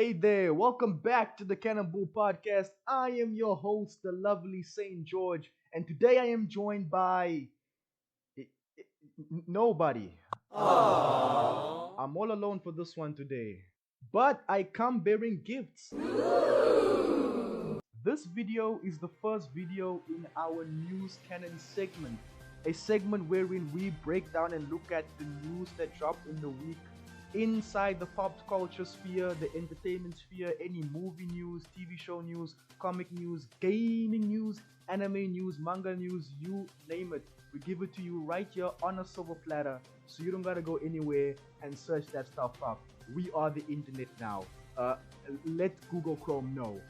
Hey there, welcome back to the Cannonbull Podcast. I am your host, the lovely SaintJorge, and today I am joined by nobody. I'm all alone for this one today. But I come bearing gifts. This video is the first video in our News Canon segment, a segment wherein we break down and look at the news that dropped in the week inside the pop culture sphere, the entertainment sphere, any movie news, TV show news, comic news, gaming news, anime news, manga news, you name it. We give it to you right here on a silver platter, so you don't gotta go anywhere and search that stuff up. We are the internet now. Let Google Chrome know.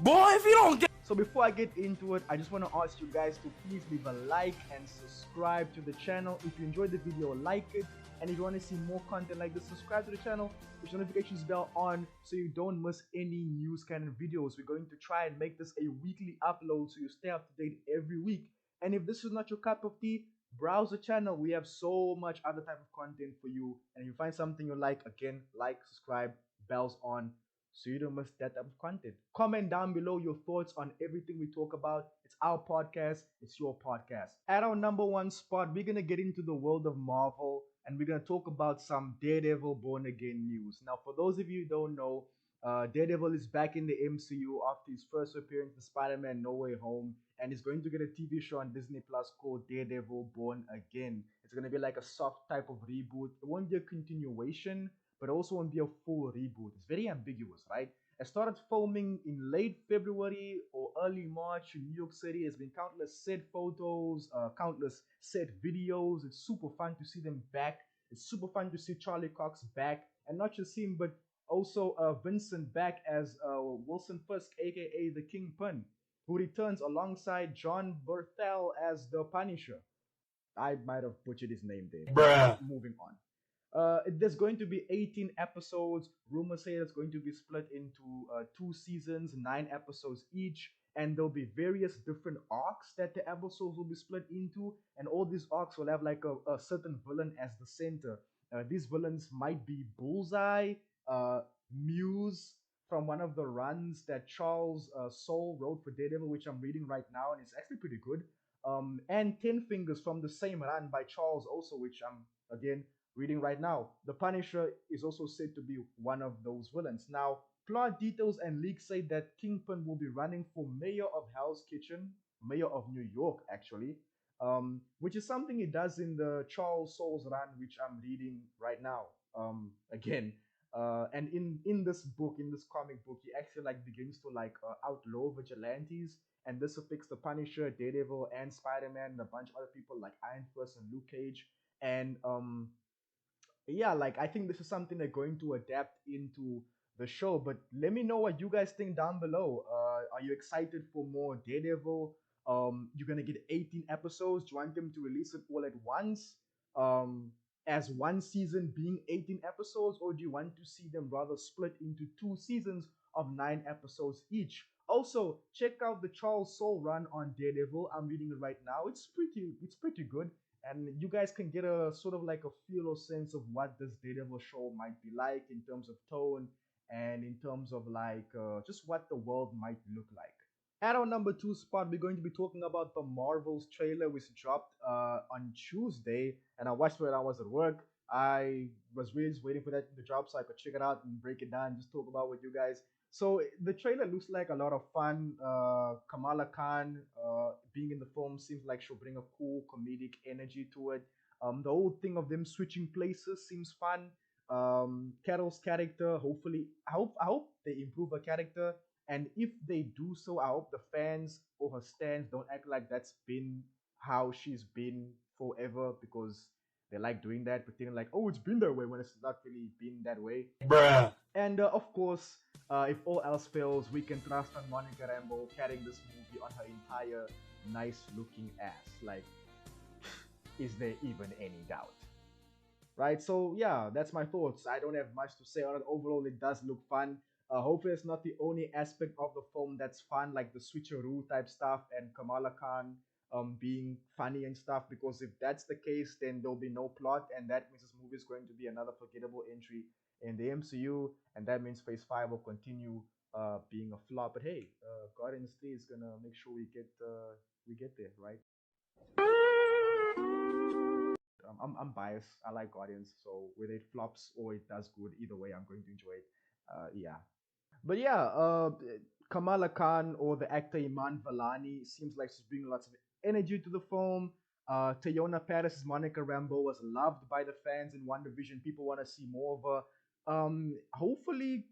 Boy, if you don't get... So before I get into it, I just want to ask you guys to please leave a like and subscribe to the channel. If you enjoyed the video, like it. And if you want to see more content like this, subscribe to the channel, push the notifications bell on so you don't miss any news canon videos. We're going to try and make this a weekly upload so you stay up to date every week. And if this is not your cup of tea, browse the channel. We have so much other type of content for you. And if you find something you like, again, like, subscribe, bells on, so you don't miss that type of content. Comment down below your thoughts on everything we talk about. It's our podcast. It's your podcast. At our number one spot, we're going to get into the world of Marvel. And we're going to talk about some Daredevil Born Again news. Now, for those of you who don't know, Daredevil is back in the MCU after his first appearance in Spider-Man No Way Home. And he's going to get a TV show on Disney Plus called Daredevil Born Again. It's going to be like a soft type of reboot. It won't be a continuation, but also won't be a full reboot. It's very ambiguous, right? It started filming in late February or early March in New York City. There's been countless set photos, countless set videos. It's super fun to see them back. It's super fun to see Charlie Cox back. And not just him, but also Vincent back as Wilson Fisk, aka the Kingpin, who returns alongside John Berthel as the Punisher. I might have butchered his name there. Bruh. Moving on. There's going to be 18 episodes. Rumors say it's going to be split into 2 seasons, 9 episodes each, and there'll be various different arcs that the episodes will be split into, and all these arcs will have like a certain villain as the center. These villains might be Bullseye, Muse from one of the runs that Charles Soule wrote for Daredevil, which I'm reading right now, and it's actually pretty good. And Ten Fingers from the same run by Charles also, which I'm again reading right now. The Punisher is also said to be one of those villains. Now, plot details and leaks say that Kingpin will be running for mayor of Hell's Kitchen, mayor of New York actually, which is something he does in the Charles Soule's run, which I'm reading right now. And in this book, in this comic book, he actually like begins to like outlaw vigilantes, and this affects the Punisher, Daredevil, and Spider-Man, and a bunch of other people like Iron Fist and Luke Cage, and yeah, like I think this is something they're going to adapt into the show. But let me know what you guys think down below. Are you excited for more Daredevil? You're gonna get 18 episodes. Do you want them to release it all at once? As one season being 18 episodes, or do you want to see them rather split into 2 seasons of 9 episodes each? Also, check out the Charles Soule run on Daredevil. I'm reading it right now. It's pretty good. And you guys can get a sort of like a feel or sense of what this Daredevil show might be like in terms of tone and in terms of like just what the world might look like. At our number 2 spot, we're going to be talking about the Marvels trailer, which dropped on Tuesday, and I watched it when I was at work. I was really just waiting for that to drop so I could check it out and break it down and just talk about with you guys. So the trailer looks like a lot of fun. Kamala Khan being in the film seems like she'll bring a cool comedic energy to it. The whole thing of them switching places seems fun. Carol's character, hopefully, I hope they improve her character. And if they do so, I hope the fans or her stans don't act like that's been how she's been forever, because they like doing that, pretending like, oh, it's been that way when it's not really been that way. Bruh. And of course, if all else fails, we can trust on Monica Rambeau carrying this movie on her entire nice-looking ass. Like, is there even any doubt? Right? So yeah, that's my thoughts. I don't have much to say on it. Overall, it does look fun. Hopefully, it's not the only aspect of the film that's fun, like the switcheroo type stuff and Kamala Khan being funny and stuff. Because if that's the case, then there'll be no plot, and that means this movie is going to be another forgettable entry in the MCU, and that means Phase 5 will continue being a flop. But hey, Guardians 3 is gonna make sure we get there, right? I'm biased. I like Guardians, so whether it flops or it does good, either way, I'm going to enjoy it. Yeah. But yeah, Kamala Khan or the actor Iman Vellani seems like she's bringing lots of energy to the film. Tayona Paris' Monica Rambeau was loved by the fans in WandaVision. People want to see more of her. Hopefully,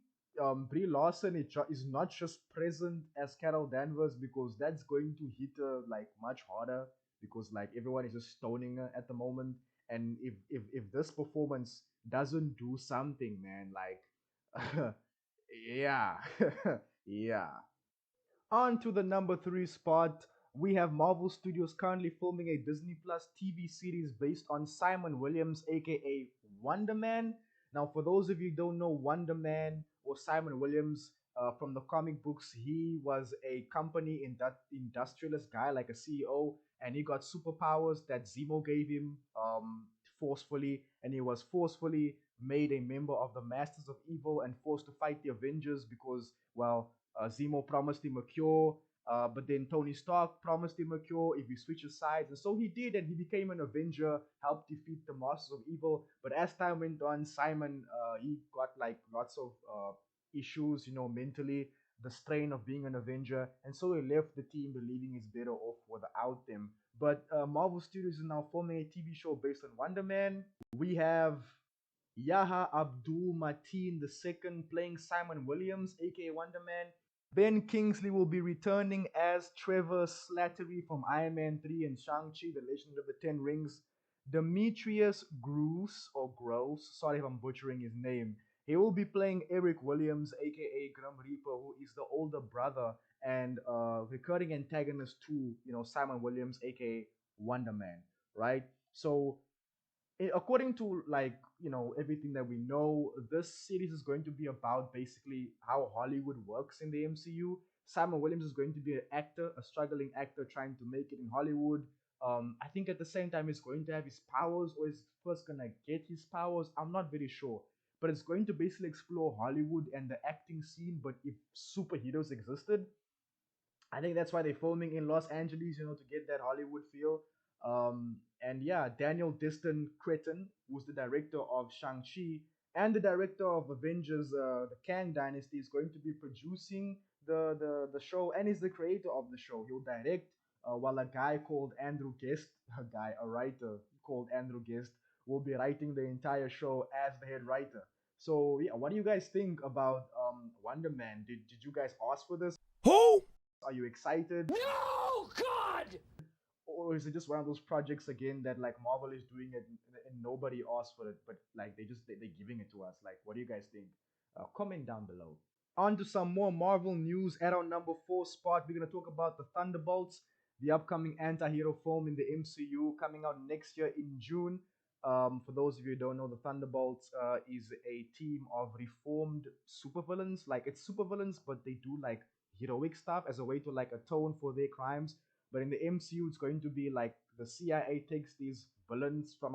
Brie Larson is not just present as Carol Danvers, because that's going to hit her like much harder, because like everyone is just stoning her at the moment. And if this performance doesn't do something, man, like yeah, yeah. On to the number three spot. We have Marvel Studios currently filming a Disney Plus TV series based on Simon Williams, aka Wonder Man. Now, for those of you who don't know Wonder Man or Simon Williams from the comic books, he was a company in that industrialist guy, like a CEO, and he got superpowers that Zemo gave him forcefully, and he was forcefully made a member of the Masters of Evil and forced to fight the Avengers because, well, Zemo promised him a cure, but then Tony Stark promised him a cure if he switches sides, and so he did, and he became an Avenger, helped defeat the Masters of Evil. But as time went on, Simon he got like lots of issues, mentally, the strain of being an Avenger, and so he left the team, believing he's better off without them. But Marvel Studios is now forming a TV show based on Wonder Man. We have Yaha Abdul Mateen II playing Simon Williams, aka Wonder Man. Ben Kingsley will be returning as Trevor Slattery from Iron Man 3 and Shang-Chi, The Legend of the Ten Rings. Demetrius Groose, or Gross, sorry if I'm butchering his name. He will be playing Eric Williams, aka Grim Reaper, who is the older brother and recurring antagonist to, Simon Williams, aka Wonder Man, right? So according to like everything that we know, this series is going to be about basically how Hollywood works in the MCU. Simon Williams is going to be an actor, a struggling actor trying to make it in Hollywood. I think at the same time he's going to have his powers, or is first gonna get his powers. I'm not very sure, but it's going to basically explore Hollywood and the acting scene. But if superheroes existed, I think that's why they're filming in Los Angeles, to get that Hollywood feel. And yeah, Daniel Diston Cretton, who's the director of Shang-Chi and the director of Avengers, the Kang Dynasty, is going to be producing the show, and is the creator of the show. He'll direct, while a guy called Andrew Guest, a writer called Andrew Guest, will be writing the entire show as the head writer. So yeah, what do you guys think about Wonder Man? Did you guys ask for this? Who? Are you excited? No, God! Or is it just one of those projects again that like Marvel is doing it and nobody asked for it, but like they're giving it to us? Like, what do you guys think? Comment down below. On to some more Marvel news. At our number four spot, we're gonna talk about the Thunderbolts, the upcoming anti-hero film in the MCU coming out next year in June. For those of you who don't know, the Thunderbolts is a team of reformed supervillains. Like, it's supervillains, but they do like heroic stuff as a way to like atone for their crimes. But in the MCU, it's going to be like the CIA takes these villains from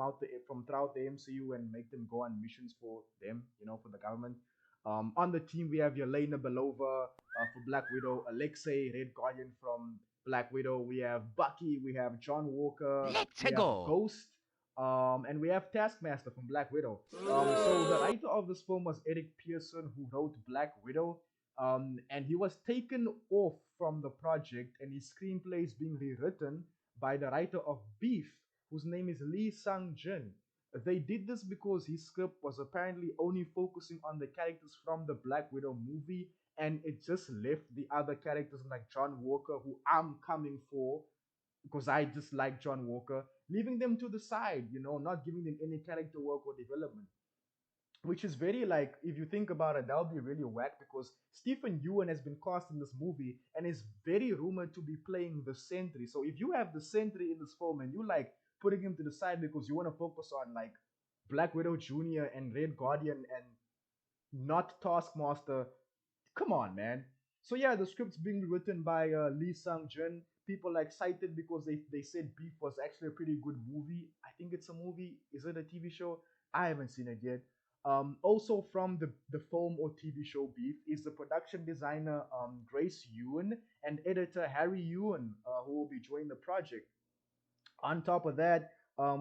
throughout the MCU and make them go on missions for them, for the government. On the team, we have Yelena Belova for Black Widow, Alexei, Red Guardian from Black Widow. We have Bucky, we have John Walker, Let's we have go. Ghost, and we have Taskmaster from Black Widow. So the writer of this film was Eric Pearson, who wrote Black Widow. And he was taken off from the project, and his screenplay is being rewritten by the writer of Beef, whose name is Lee Sang-jin. They did this because his script was apparently only focusing on the characters from the Black Widow movie, and it just left the other characters like John Walker, who I'm coming for because I just like John Walker, leaving them to the side, not giving them any character work or development, which is very like, if you think about it, that would be really whack, because Stephen Ewan has been cast in this movie and is very rumored to be playing the Sentry. So if you have the Sentry in this film and you like putting him to the side because you want to focus on like Black Widow Jr. and Red Guardian and not Taskmaster, come on, man. So yeah, the script's being written by Lee Sang-jin. People are excited because they said Beef was actually a pretty good movie. I think it's a movie. Is it a TV show? I haven't seen it yet. Also from the film or TV show Beef is the production designer Grace Ewan and editor Harry Ewan, who will be joining the project. On top of that,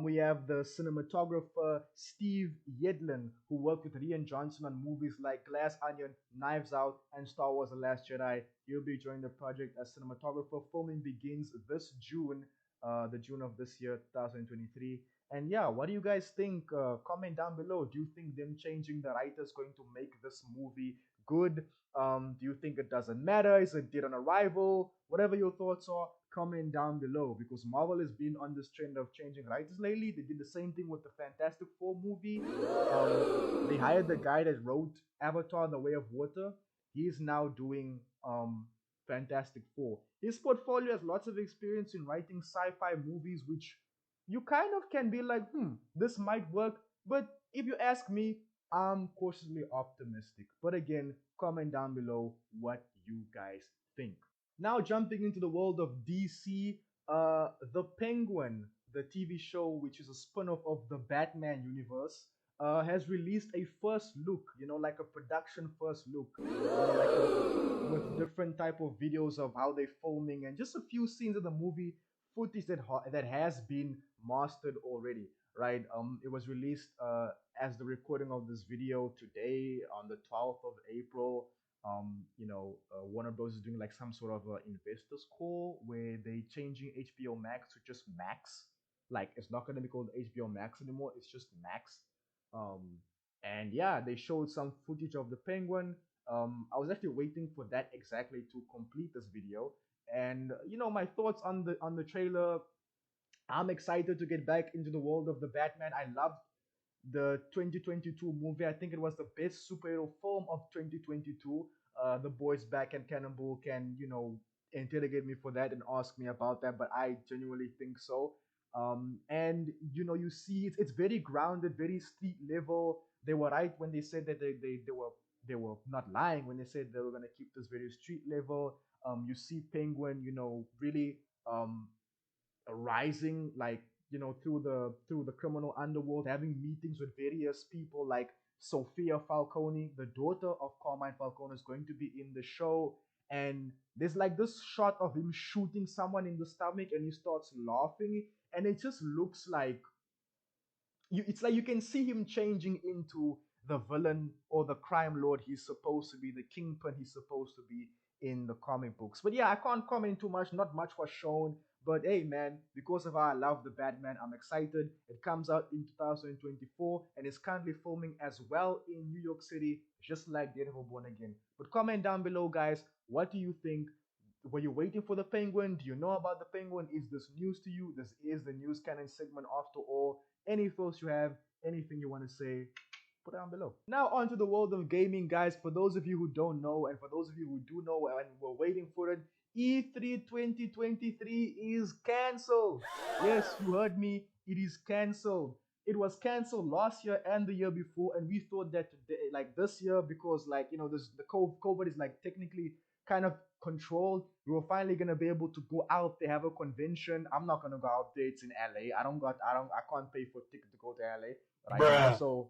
we have the cinematographer Steve Yedlin, who worked with Rian Johnson on movies like Glass Onion, Knives Out, and Star Wars The Last Jedi. He'll be joining the project as cinematographer. Filming begins this June, the June of this year, 2023. And yeah, what do you guys think? Comment down below. Do you think them changing the writers going to make this movie good? Do you think it doesn't matter? Is it dead on arrival? Whatever your thoughts are, comment down below, because Marvel has been on this trend of changing writers lately. They did the same thing with the Fantastic Four movie. They hired the guy that wrote Avatar: The Way of Water. He's now doing Fantastic Four. His portfolio has lots of experience in writing sci-fi movies, which you kind of can be like, this might work. But if you ask me, I'm cautiously optimistic. But again, comment down below what you guys think. Now jumping into the world of DC, The Penguin, the TV show, which is a spin-off of the Batman universe, has released a first look, like a production first look, with different type of videos of how they're filming and just a few scenes of the movie footage that has been mastered already, right? It was released as the recording of this video today on the 12th of April. Warner Bros is doing like some sort of investors call where they changing HBO Max to just Max. Like it's not gonna be called HBO Max anymore. It's just Max. Um, and yeah, they showed some footage of the Penguin. I was actually waiting for that exactly to complete this video. And my thoughts on the trailer. I'm excited to get back into the world of the Batman. I loved the 2022 movie. I think it was the best superhero film of 2022. The boys back and Cannonbull can, interrogate me for that and ask me about that, but I genuinely think so. And you see it's very grounded, very street level. They were right when they said that they were not lying when they said they were gonna keep this very street level. You see Penguin, really rising like through the criminal underworld, having meetings with various people like Sophia Falcone, the daughter of Carmine Falcone, is going to be in the show. And there's like this shot of him shooting someone in the stomach and he starts laughing, and it just looks like it's like you can see him changing into the villain or the crime lord he's supposed to be, the kingpin he's supposed to be in the comic books. But yeah, I can't comment too much. Not much was shown. But hey, man, because of how I love the Batman, I'm excited. It comes out in 2024 and is currently filming as well in New York City, just like Daredevil Born Again. But comment down below, guys. What do you think? Were you waiting for the Penguin? Do you know about the Penguin? Is this news to you? This is the news canon segment after all. Any thoughts you have, anything you want to say, put down below. Now onto the world of gaming, guys. For those of you who don't know, and for those of you who do know and were waiting for it, E3 2023 is cancelled. Yes, you heard me. It is cancelled. It was cancelled last year and the year before, and we thought that today, like this year, because the COVID is like technically kind of controlled. We were finally gonna be able to go out. They have a convention. I'm not gonna go out there. It's in LA. I can't pay for a ticket to go to LA right now. So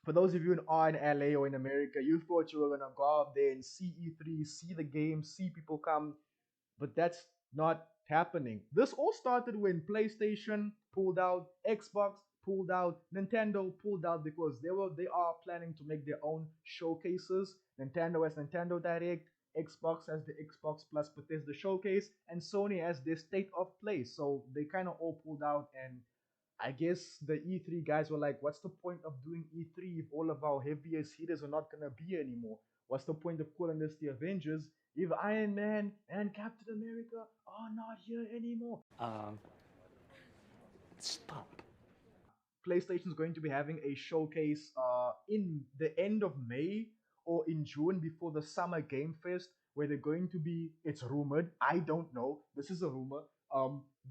for those of you in LA or in America, you thought you were gonna go out there and see E3, see the game, see people come, but that's not happening. This all started when PlayStation pulled out, Xbox pulled out, Nintendo pulled out because they are planning to make their own showcases. Nintendo has Nintendo Direct, Xbox has the Xbox Plus Bethesda Showcase, and Sony has their State of Play. So they kind of all pulled out, and I guess the E3 guys were like, what's the point of doing E3 if all of our heaviest hitters are not gonna be anymore? What's the point of calling this the Avengers if Iron Man and Captain America are not here anymore? Stop. PlayStation is going to be having a showcase in the end of May or in June before the Summer Game Fest, where they're going to be, it's rumored, I don't know, this is a rumor,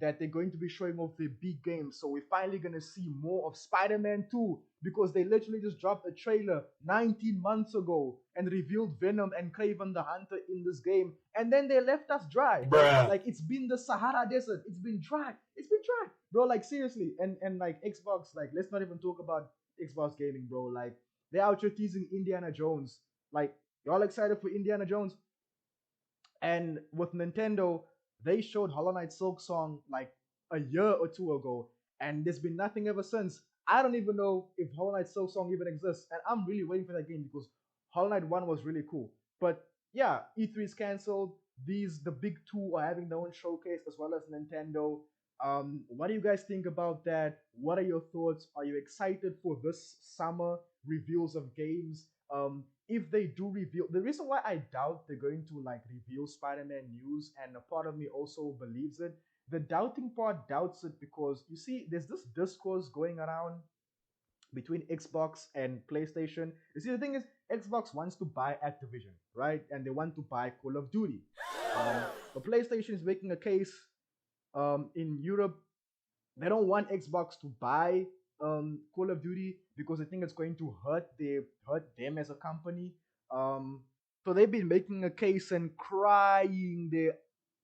that they're going to be showing off their big games. So we're finally going to see more of Spider-Man 2, because they literally just dropped a trailer 19 months ago and revealed Venom and Kraven the Hunter in this game, and then they left us dry. Bruh. Like, it's been the Sahara Desert. It's been dry. It's been dry, bro. Like, seriously. And like Xbox, like, let's not even talk about Xbox gaming, bro. Like, They're out here teasing Indiana Jones. Like, y'all excited for Indiana Jones? And with Nintendo, they showed Hollow Knight Silk Song like a year or two ago, and there's been nothing ever since. I don't even know if Hollow Knight Silk Song even exists, and I'm really waiting for that game because Hollow Knight 1 was really cool. But yeah, E3 is cancelled. The big two are having their own showcase as well as Nintendo. What do you guys think about that? What are your thoughts? Are you excited for this summer reveals of games? If they do reveal, the reason why I doubt they're going to like reveal Spider-Man news, and a part of me also believes it. The doubting part doubts it because you see, there's this discourse going around between Xbox and PlayStation. You see, the thing is, Xbox wants to buy Activision, right? And they want to buy Call of Duty. But PlayStation is making a case in Europe. They don't want Xbox to buy Call of Duty because they think it's going to hurt them as a company. So they've been making a case and crying their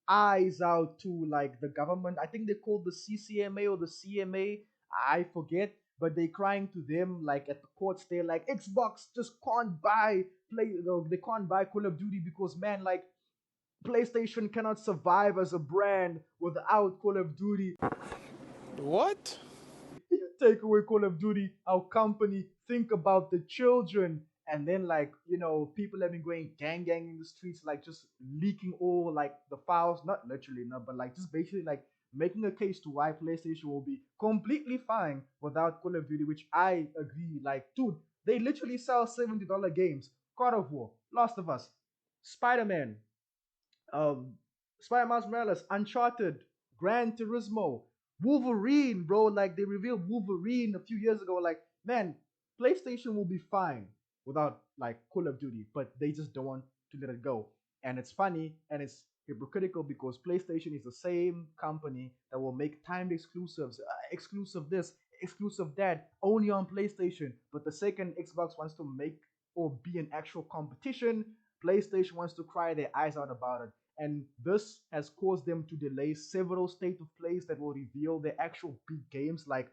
eyes out to like the government. I think they called the CCMA or the CMA. I forget, but they crying to them like at the courts. They're like, Xbox just can't buy they can't buy Call of Duty because man, like PlayStation cannot survive as a brand without Call of Duty. What? You take away Call of Duty, our company, think about the children. And then, like, people have been going gang in the streets, like just leaking all like the files, not literally, no, but like just basically like making a case to why PlayStation will be completely fine without Call of Duty, which I agree. Like, dude, they literally sell $70 games. God of War, Last of Us, Spider-Man, um, Spider-Man Morales, Uncharted, Gran Turismo, Wolverine, bro. Like they revealed Wolverine a few years ago. Like, man, PlayStation will be fine without like Call of Duty, but they just don't want to let it go. And it's funny and it's hypocritical because PlayStation is the same company that will make timed exclusives, exclusive this, exclusive that, only on PlayStation. But the second Xbox wants to make or be an actual competition, PlayStation wants to cry their eyes out about it. And this has caused them to delay several state of plays that will reveal their actual big games. Like,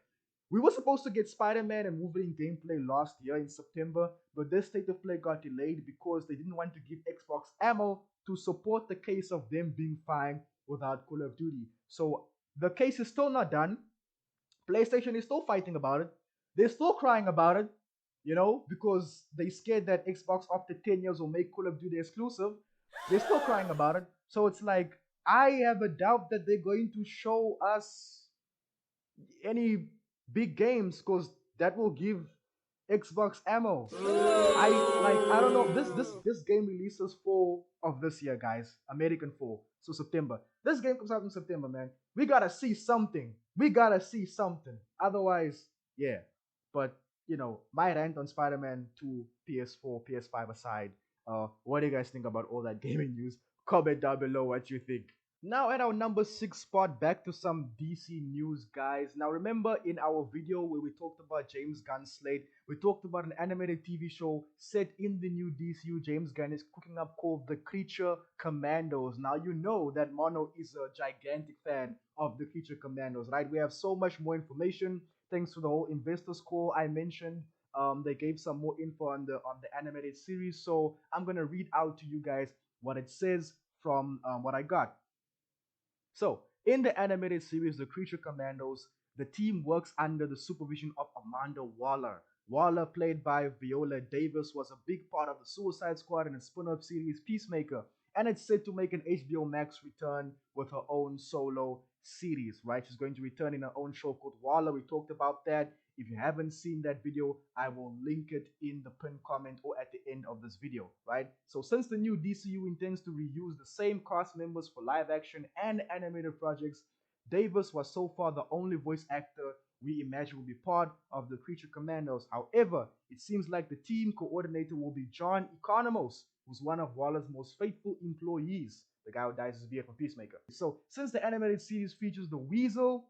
we were supposed to get Spider-Man and Wolverine gameplay last year in September, but this state of play got delayed because they didn't want to give Xbox ammo to support the case of them being fine without Call of Duty. So the case is still not done. PlayStation is still fighting about it. They're still crying about it, because they scared that Xbox after 10 years will make Call of Duty exclusive. They're still crying about it. So it's like, I have a doubt that they're going to show us any big games because that will give Xbox ammo. I don't know. This game releases fall of this year, guys. American fall. So September. This game comes out in September, man. We gotta see something. We gotta see something. Otherwise, yeah. But my rant on Spider-Man 2, PS4, PS5 aside, what do you guys think about all that gaming news? Comment down below what you think. Now at our number 6 spot, back to some DC news, guys. Now remember in our video where we talked about James Gunn's slate, we talked about an animated TV show set in the new DCU James Gunn is cooking up called The Creature Commandos. Now you know that Mono is a gigantic fan of The Creature Commandos, right? We have so much more information thanks to the whole investors call I mentioned. They gave some more info on the animated series, so I'm gonna read out to you guys what it says from what I got. So, in the animated series The Creature Commandos, the team works under the supervision of Amanda Waller. Waller, played by Viola Davis, was a big part of the Suicide Squad and its spin-off series Peacemaker, and it's set to make an HBO Max return with her own solo series, right? She's going to return in her own show called Waller. We talked about that. If you haven't seen that video, I will link it in the pinned comment or at the end of this video, right? So since the new DCU intends to reuse the same cast members for live action and animated projects, Davis was so far the only voice actor we imagine will be part of the Creature Commandos. However, it seems like the team coordinator will be John Economos, who's one of Waller's most faithful employees, the guy who dies as via from Peacemaker. So since the animated series features the Weasel,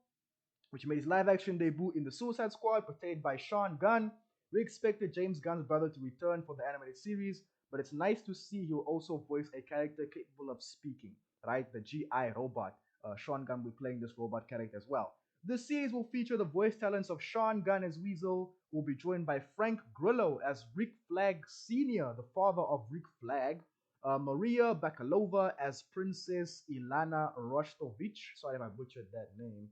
which made his live-action debut in the Suicide Squad, portrayed by Sean Gunn, we expected James Gunn's brother to return for the animated series, but it's nice to see he'll also voice a character capable of speaking, right? The GI robot. Sean Gunn will be playing this robot character as well. The series will feature the voice talents of Sean Gunn as Weasel, who will be joined by Frank Grillo as Rick Flag Sr., the father of Rick Flag, Maria Bakalova as Princess Ilana Rostovich, sorry if I butchered that name,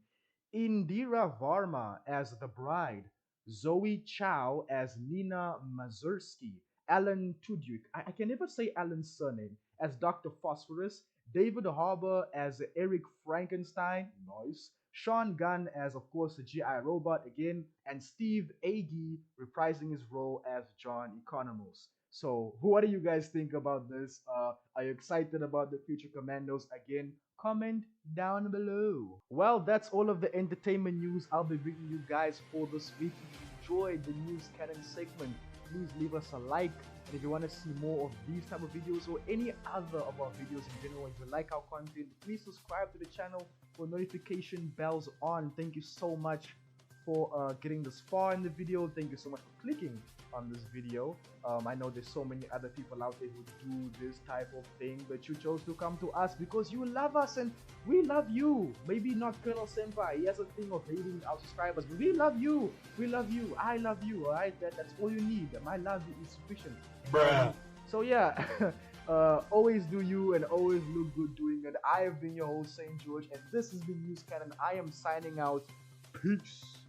Indira Varma as the bride, Zoe Chow as Nina Mazursky, Alan Tudyk, I can never say Alan's surname, as Dr. Phosphorus, David Harbour as Eric Frankenstein, nice, Sean Gunn as, of course, the GI Robot again, and Steve Agee reprising his role as John Economos. So, what do you guys think about this? Are you excited about the future Commandos? Again, comment down below. Well, that's all of the entertainment news I'll be bringing you guys for this week. If you enjoyed the news canon segment, please leave us a like. And if you want to see more of these type of videos or any other of our videos in general, if you like our content, please subscribe to the channel for notification bells on. Thank you so much for getting this far in the video. Thank you so much for clicking on this video. I know there's so many other people out there who do this type of thing, but you chose to come to us because you love us and we love you. Maybe not Colonel Senpai, he has a thing of hating our subscribers, but we love you. We love you. I love you. Alright, that's all you need. My love is sufficient. Bruh. So yeah, always do you and always look good doing it. I have been your host, SaintJorge, and this has been NewsCanon. I am signing out. Peace.